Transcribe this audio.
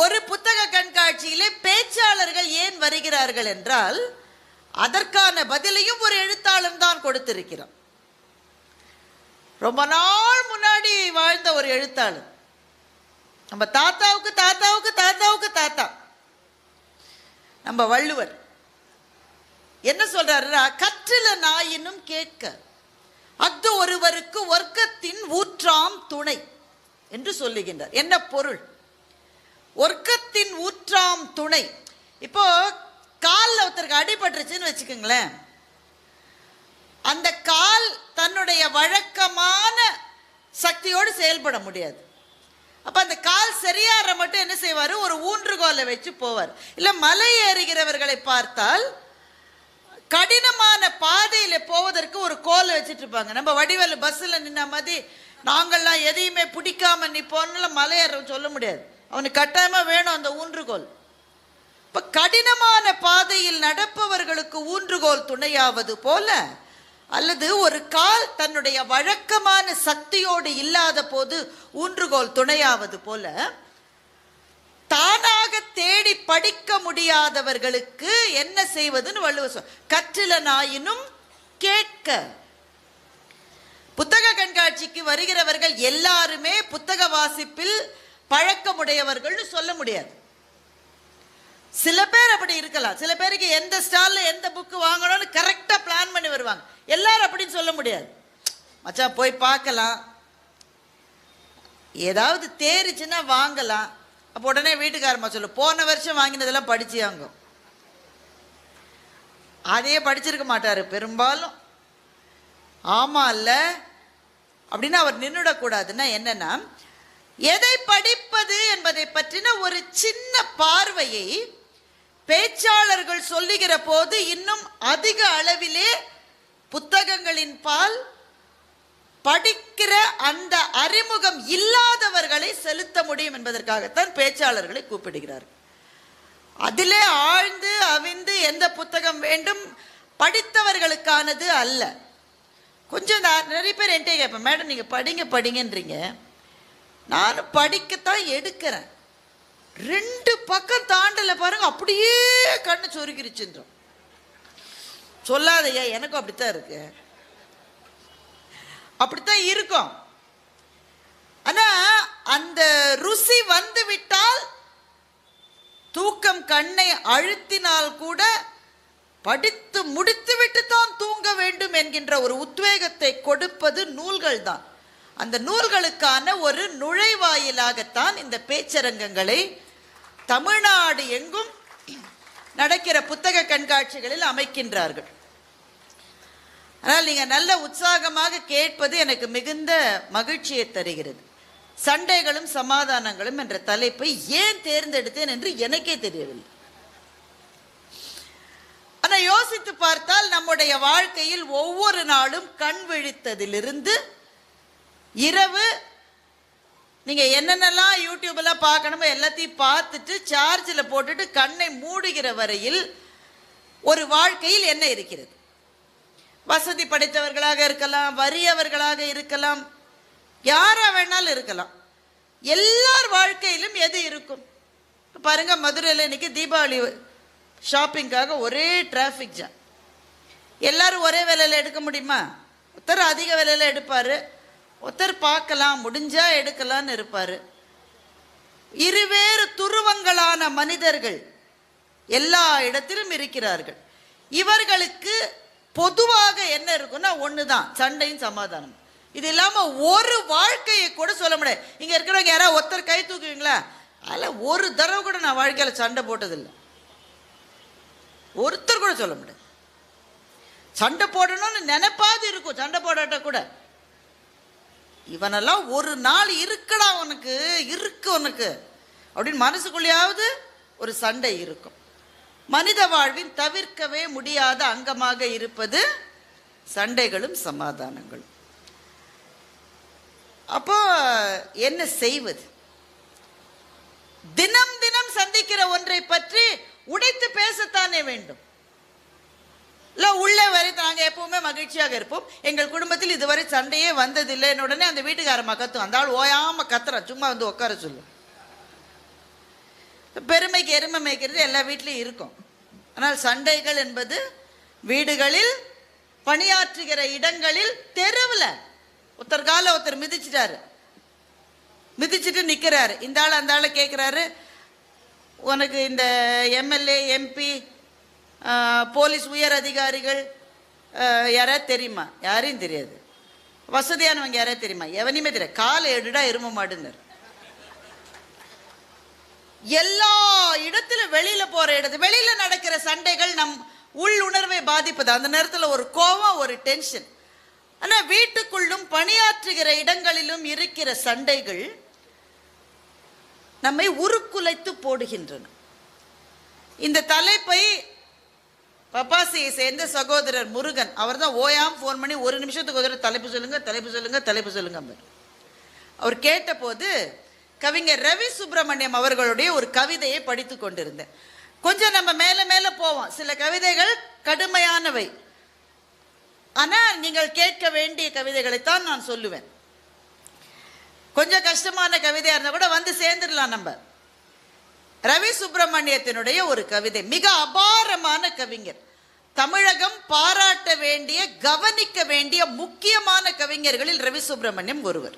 ஒரு புத்தக கண்காட்சியிலே பேச்சாளர்கள் ஏன் வருகிறார்கள் என்றால் அதற்கான பதிலையும் ஒரு எழுத்தாளன் தான் கொடுத்திருக்கிறான். ரொம்ப நாள் முன்னாடி வாழ்ந்த ஒரு எழுத்தாளர், நம்ம தாத்தாவுக்கு தாத்தாவுக்கு தாத்தாவுக்கு தாத்தா, நம்ம வள்ளுவர் என்ன சொல்றாரு? கற்றில நாயினும் கேட்க அஃது ஒருவருக்கு ஒர்க்கத்தின் ஊற்றாம் துணை என்று சொல்லுகின்றார். என்ன பொருள்? ஒர்க்கத்தின் ஊற்றாம் துணை. இப்போ காலில் ஒருத்தருக்கு அடிபட்டுருச்சுன்னு வச்சுக்கோங்களேன், அந்த கால் தன்னுடைய வழக்கமான சக்தியோடு செயல்பட முடியாது. அப்ப அந்த கால் சரியாற மட்டும் என்ன செய்வார்? ஒரு ஊன்றுகோலை வச்சு போவார். இல்ல மலை ஏறுகிறவர்களை பார்த்தால் கடினமான பாதையில போவதற்கு ஒரு கோலை வச்சுட்டு இருப்பாங்க. நம்ம வடிவேலு பஸ்ல நின்ன மாதிரி நாங்கள்லாம் எதையுமே பிடிக்காம நிப்போம்னு மலை ஏற சொல்ல முடியாது. அவனுக்கு கட்டாயமா வேணும் அந்த ஊன்றுகோல். இப்ப கடினமான பாதையில் நடப்பவர்களுக்கு ஊன்றுகோல் துணையாவது போல, அல்லது ஒரு கால் தன்னுடைய வழக்கமான சக்தியோடு இல்லாத போது ஊன்றுகோல் துணையாவது போல, தானாக தேடி படிக்க முடியாதவர்களுக்கு என்ன செய்வதுன்னு வள்ளுவர் சொல். கற்றில நாயினும் கேட்க. புத்தக கண்காட்சிக்கு வருகிறவர்கள் எல்லாருமே புத்தக வாசிப்பில் பழக்கமுடையவர்கள்னு சொல்ல முடியாது. சில பேர் அப்படி இருக்கலாம். சில பேருக்கு எந்த ஸ்டால்ல எந்த புக்கு வாங்கணும்னு கரெக்டா பிளான் பண்ணி வருவாங்க. எல்லாரும் அப்படின்னு சொல்ல முடியாது. மச்சான் போய் பார்க்கலாம், ஏதாவது தேறிச்சுன்னா வாங்கலாம். அப்போ உடனே வீட்டுக்காரமா சொல்லு, போன வருஷம் வாங்கினதெல்லாம் படிச்சியாங்க. அதையே படிச்சிருக்க மாட்டாரு பெரும்பாலும். ஆமா இல்ல அப்படின்னு அவர் நின்றுடக்கூடாதுன்னா என்னன்னா, எதை படிப்பது என்பதை பற்றின ஒரு சின்ன பார்வையை பேச்சாளர்கள் சொல்லுகிற போது இன்னும் அதிக அளவிலே புத்தகங்களின் பால் படிக்கிற அந்த அறிமுகம் இல்லாதவர்களை செலுத்த முடியும் என்பதற்காகத்தான் பேச்சாளர்களை கூப்பிடுகிறார். அதிலே ஆழ்ந்து அவிந்து எந்த புத்தகம் வேண்டும் படித்தவர்களுக்கானது அல்ல. கொஞ்சம் நிறைய பேர் என்கிட்ட கேட்பேன், மேடம் நீங்க படிங்க படிங்கன்றீங்க, நானும் படிக்கத்தான் எடுக்கிறேன், 2 பக்கம் தாண்டல பாருங்க அப்படியே கண்ணு சொருகிருச்சுன்றோம். சொல்லாதையா, எனக்கும் அப்படித்தான் இருக்கு, அப்படித்தான் இருக்கும். ஆனா அந்த ருசி வந்து விட்டால் தூக்கம் கண்ணை அழுத்தினால் கூட படித்து முடித்து விட்டு தான் தூங்க வேண்டும் என்கின்ற ஒரு உத்வேகத்தை கொடுப்பது நூல்கள் தான். அந்த நூல்களுக்கான ஒரு நுழைவாயிலாகத்தான் இந்த பேச்சரங்கங்களை தமிழ்நாடு எங்கும் நடக்கிற புத்தக கண்காட்சிகளில் அமைக்கின்றார்கள். ஆனால் நீங்க நல்ல உற்சாகமாக கேட்பது எனக்கு மிகுந்த மகிழ்ச்சியை தருகிறது. சண்டைகளும் சமாதானங்களும் என்ற தலைப்பை ஏன் தேர்ந்தெடுத்தேன் என்று எனக்கே தெரியவில்லை. ஆனா யோசித்து பார்த்தால் நம்முடைய வாழ்க்கையில் ஒவ்வொரு நாளும் கண் விழித்ததிலிருந்து இரவு நீங்க என்னென்னலாம் யூடியூப்ல பார்க்கணுமோ எல்லாத்தையும் பார்த்துட்டு சார்ஜில் போட்டுட்டு கண்ணை மூடுகிற வரையில் ஒரு வாழ்க்கையில் என்ன இருக்கிறது? வசதி படைத்தவர்களாக இருக்கலாம், வறியவர்களாக இருக்கலாம், யாரா வேணாலும் இருக்கலாம். எல்லார் வாழ்க்கையிலும் எது இருக்கும்? பாருங்க, மதுரையில் இன்னைக்கு தீபாவளி ஷாப்பிங்காக ஒரே டிராஃபிக் ஜாம். எல்லாரும் ஒரே விலையில் எடுக்க முடியுமா? ஒருத்தர் அதிக விலையில் எடுப்பாரு, ஒருத்தர் பார்க்கலாம் முடிஞ்சா எடுக்கலான்னு இருப்பாரு. இருவேறு துருவங்களான மனிதர்கள் எல்லா இடத்திலும் இருக்கிறார்கள். இவர்களுக்கு பொதுவாக என்ன இருக்குன்னா ஒண்ணுதான், சண்டையும் சமாதானம். இது இல்லாம ஒரு வாழ்க்கையை கூட சொல்ல முடியாது. இங்க இருக்கிறவங்க யாராவது ஒருத்தர் கை தூக்குவீங்களா? அதில் ஒரு தடவை கூட நான் வாழ்க்கையில சண்டை போட்டதில்லை. ஒருத்தர் கூட சொல்ல முடியாது. சண்டை போடணும்னு நினைப்பாது இருக்கும், சண்டை போடாட்ட கூட இவனெல்லாம் ஒரு நாள் இருக்கடா உனக்கு இருக்கு உனக்கு அப்படின்னு மனசுக்குள்ளேயாவது ஒரு சண்டை இருக்கும். மனித வாழ்வின் தவிர்க்கவே முடியாத அங்கமாக இருப்பது சண்டைகளும் சமாதானங்களும். அப்போ என்ன செய்வது? தினம் தினம் சந்திக்கிற ஒன்றை பற்றி உடைத்து பேசத்தானே வேண்டும். இல்ல உள்ள வரை நாங்க எப்பவுமே மகிழ்ச்சியாக இருப்போம், எங்கள் குடும்பத்தில் இதுவரை சண்டையே வந்ததில்லை. உடனே அந்த வீட்டுக்காரம்மா கத்தும், அந்த ஆள் ஓயாம கத்துறா, சும்மா வந்து உட்கார சொல்லு. பெருமைக்கு எருமை மேய்க்கிறது எல்லா வீட்லையும் இருக்கும். ஆனால் சண்டைகள் என்பது வீடுகளில், பணியாற்றுகிற இடங்களில், தெருவில் ஒருத்தர் காலை ஒருத்தர் மிதிச்சிட்டாரு, மிதிச்சுட்டு நிற்கிறாரு. இந்த ஆள் அந்த ஆளை கேட்குறாரு, உனக்கு இந்த எம்எல்ஏ, எம்பி, போலீஸ் உயர் அதிகாரிகள் யாராவது தெரியுமா? யாரையும் தெரியாது. வசதியானவங்க யாராவது தெரியுமா? எவனையுமே தெரியாது. காலை எடுடா எரும மாடுனர். எல்லா இடத்திலும் வெளியில போற இடத்துல வெளியில நடக்கிற சண்டைகள் நம் உள் உணர்வை பாதிப்பது. அந்த நேரத்தில் ஒரு கோபம், ஒரு டென்ஷன். ஆனா வீட்டுக்குள்ளும் பணியாற்றுகிற இடங்களிலும் இருக்கிற சண்டைகள் நம்மை உருக்குலைத்து போடுகின்றன. இந்த தலைப்பை பப்பாசியை சேர்ந்த சகோதரர் முருகன் அவர் தான் ஓயாம் ஃபோன் பண்ணி ஒரு நிமிஷத்துக்கு ஒரு தலைப்பு சொல்லுங்க, தலைப்பு சொல்லுங்க, தலைப்பு சொல்லுங்க. அவர் கேட்டபோது கவிஞர் ரவி சுப்பிரமணியம் அவர்களுடைய ஒரு கவிதையை படித்து கொண்டிருந்தேன். கொஞ்சம் நம்ம மேல மேல போவோம். சில கவிதைகள் கடுமையானவை, ஆனால் நீங்கள் கேட்க வேண்டிய கவிதைகளைத்தான் நான் சொல்லுவேன். கொஞ்சம் கஷ்டமான கவிதையா இருந்தா கூட வந்து சேர்ந்துடலாம். நம்ம ரவி சுப்பிரமணியத்தினுடைய ஒரு கவிதை, மிக அபாரமான கவிஞர், தமிழகம் பாராட்ட வேண்டிய, கவனிக்க வேண்டிய முக்கியமான கவிஞர்களில் ரவி சுப்பிரமணியம் ஒருவர்.